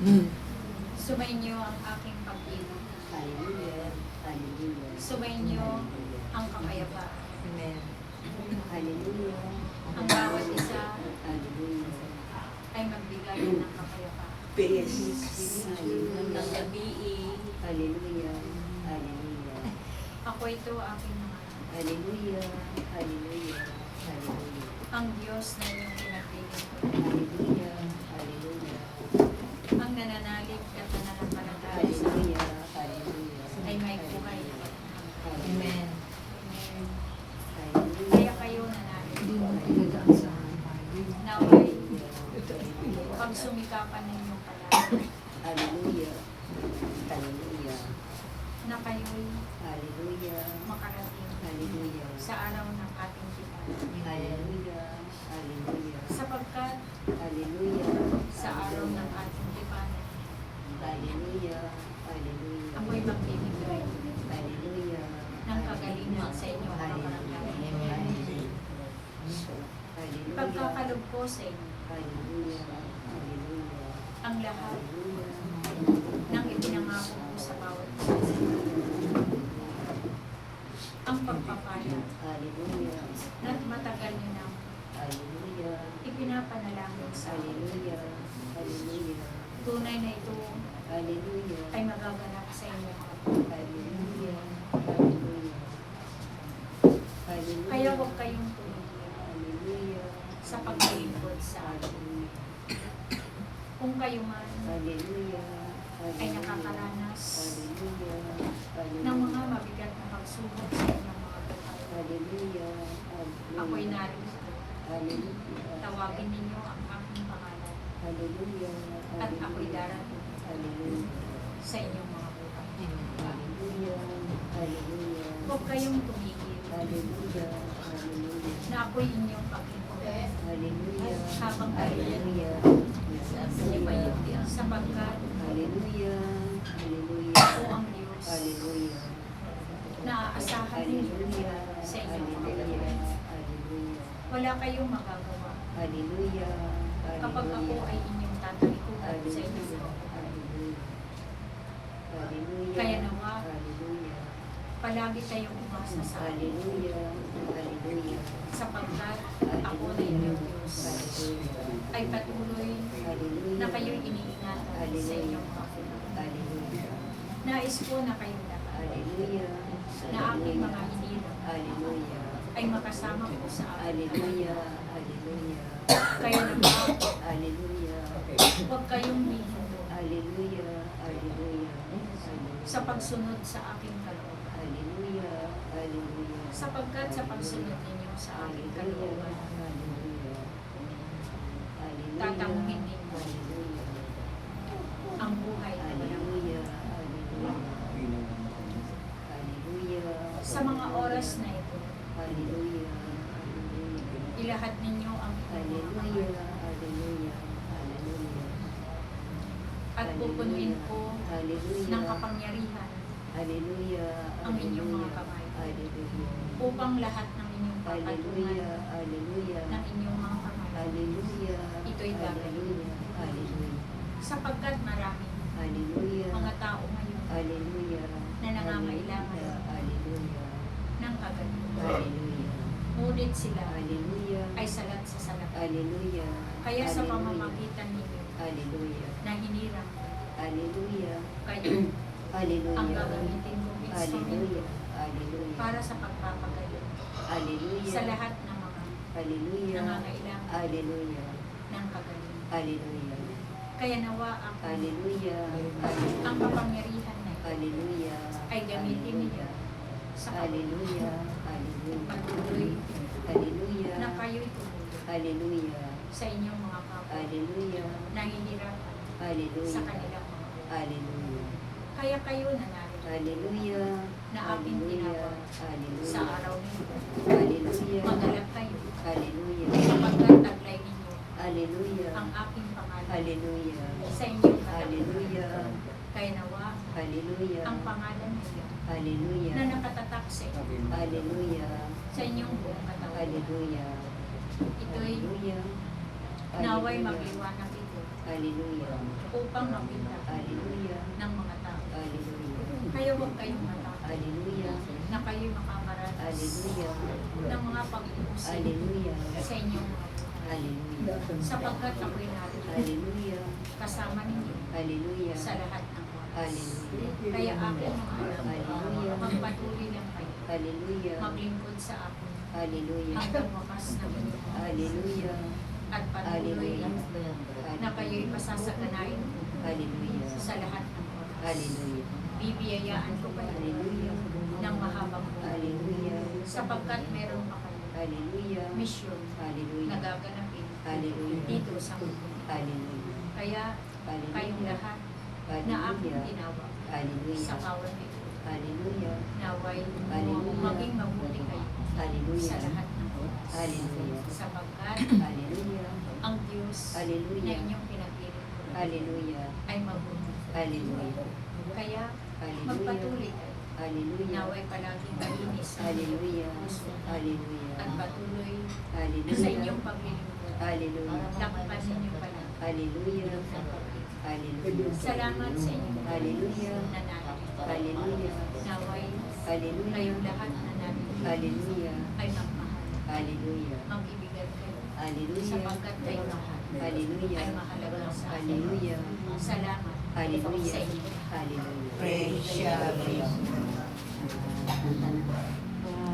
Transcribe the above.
Sumainyo ang aking pag-ibig. Hallelujah. Hallelujah. Sumainyo ang kapayapaan. Amen. Hallelujah. Ang bawat isa Hallelujah. ay magbigay ng kapayapaan. Peace. Hallelujah. Hallelujah. Hallelujah. Ako ito aking mga Hallelujah. Hallelujah. Hallelujah. ang Diyos na iyong pinagpili ko. Hallelujah. Hallelujah. Ang nananalig at nananampalataya sa akin Hallelujah. Hallelujah. ay may buhay. Amen. Amen. Hallelujah. Kaya kayo nananalig. Naway, pag sumikapan ninyong palagi Hallelujah. Hallelujah. na kayo'y Hallelujah. makarating Hallelujah. sa araw ng ating tipan. Hallelujah. Hallelujah. Sapagkat Hallelujah. sa araw ng ating tipan, Hallelujah. Hallelujah. ako'y magbibigay Hallelujah. ng kagalingan sa inyong kaparamdaman. Hallelujah. Pagkakalob ko sa inyo Hallelujah. Hallelujah. ang lahat Hallelujah. ng ipinangako ko sa bawat isa. Ang pagpapala Hallelujah. na't matagal nyo nang Hallelujah. ipinapanalangin sa akin. Hallelujah. Hallelujah. Tunay na ito Hallelujah. ay magaganap sa inyong mga buhay. Hallelujah. Hallelujah. Hallelujah. Kaya huwag kayong tumigil Hallelujah. sa paglilingkod sa akin. Kung kayo man Hallelujah. ay nakakaranas Hallelujah. ng mga mabigat na pagsubok sa inyong mga buhay, Hallelujah. ako'y narito. Hallelujah. Tawagin ninyo ang aking pangalan Hallelujah. at ako'y darating Hallelujah. sa inyong mga buhay. Hallelujah. Hallelujah. Huwag kayong tumigil Hallelujah. Hallelujah. na ako'y inyong paglingkod Hallelujah. habang kayo Hallelujah. sapagkat Hallelujah. Hallelujah. ako ang Diyos Hallelujah. na aasahan ninyo Hallelujah. sa inyong mga Hallelujah. buhay. Hallelujah. Wala kayong magagawa Hallelujah. kapag ako ay inyong tatalikuran sa inyong mga buhay. Hallelujah. Kaya nawa, Hallelujah. palagi kayong umasa sa akin Hallelujah. Hallelujah. sapagkat ako na inyong Diyos Hallelujah. ay patuloy Hallelujah. na kayo'y iniingatan sa inyong mga buhay. Hallelujah. Nais ko na kayong lahat Hallelujah. na aking mga hinirang Hallelujah. ay makasama ko sa akin. Hallelujah. Hallelujah. Kaya naman, Hallelujah. huwag kayong binundo Hallelujah. Hallelujah. sa pagsunod sa aking kalooban. Hallelujah. Hallelujah. Sapagkat sa pagsunod ninyo sa aking kalooban, Hallelujah. Hallelujah. Tatanungin ninyo Hallelujah. ang buhay na walang Hallelujah. Hallelujah. Hallelujah. sa mga oras na ito. Hallelujah. Hallelujah. Ilahat ninyo ang inyong mga Hallelujah. kamay Hallelujah. Hallelujah. at pupunuin ko Hallelujah. ng kapangyarihan Hallelujah. ang inyong mga kamay Hallelujah. upang lahat ng inyong papatungan Hallelujah. Hallelujah. ng inyong mga kamay Hallelujah. Ito'y gagawin. Hallelujah. Hallelujah. sapagkat marami Hallelujah. mga tao ngayon Hallelujah. na nangangailangan Hallelujah. ng kagalingan. Hallelujah. Ngunit sila Hallelujah. ay salat sa salat. Hallelujah. Kaya sa Hallelujah. pamamagitan ninyo Hallelujah. na hinirang Hallelujah. kayo Hallelujah. ang gagamitin kong instrumento Hallelujah. Hallelujah. para sa pagpapagaling Hallelujah. sa lahat ng mga Hallelujah. nangangailangan Hallelujah. ng kagalingan. Hallelujah. Kaya nawa ang Hallelujah. ang kapangyarihan na ito Hallelujah. ay gamitin ninyo sa Hallelujah. Hallelujah. pagtuloy Hallelujah. na kayo'y tumulong Hallelujah. sa inyong mga kapwa Hallelujah. na hinirapan Hallelujah. sa kanilang mga buhay. Hallelujah. Kaya kayo nanarito Hallelujah. na aking Hallelujah. tinawag Hallelujah. sa araw nito. Hallelujah. Magalak kayo Hallelujah. sapagkat taglay ninyo Hallelujah. ang aking pangalan Hallelujah. sa inyong katapatan. Hallelujah. Kaya nawa Hallelujah. ang pangalan na iyon Hallelujah. na nakatatak sa inyo Hallelujah. sa inyong buong katawan. Hallelujah. Ito'y Hallelujah. Naway magliwanag ito Hallelujah. upang mapinta Hallelujah. ng mga tao. Hallelujah. Kaya huwag kayong matakot Hallelujah. na kayo'y makakaranas Hallelujah. ng mga pag-uusig Hallelujah. sa inyong mga buhay. Hallelujah. Sapagkat ako'y narito Hallelujah. kasama ninyo Hallelujah. sa lahat ng oras. Hallelujah. Kaya aking mga anak, Hallelujah. magpatuloy lang kayo, Hallelujah. maglingkod sa akin Hallelujah. hanggang wakas ng inyong oras. Hallelujah. At patuloy Hallelujah. na kayo'y pasasaganain Hallelujah. sa lahat ng oras. Hallelujah. Bibiyayaan ko kayo Hallelujah. ng mahabang buhay Hallelujah. sapagkat meron pa kayo Hallelujah. misyon na Hallelujah. gaganapin Hallelujah. dito sa mundo. Hallelujah. Kaya kayong lahat na aking tinawag sa Hallelujah. kawan nito, Hallelujah. naway Hallelujah. maging mabuti kayo sa Hallelujah. lahat ng oras. Hallelujah. Sapagkat Hallelujah. ang Diyos na Hallelujah. inyong pinapiling Hallelujah. ay mabuti. Hallelujah. Kaya Hallelujah. magpatuloy kayo. Hallelujah. Naway palaging malinis ang Hallelujah. puso Hallelujah. at patuloy sa Hallelujah. inyong paglilingkod. Hallelujah. Lakpan ninyo pala Hallelujah. ang pag-ibig. Hallelujah. Salamat sa inyong Hallelujah. nananalig. Hallelujah. Naway Hallelujah. kayong lahat na namin Hallelujah. ay magmahal. Hallelujah. Mag-ibigan kayo Hallelujah. sapagkat kayong lahat Hallelujah. ay mahalaga sa akin. Hallelujah. Salamat Hallelujah. sa inyo. Hallelujah. Praise Yahweh.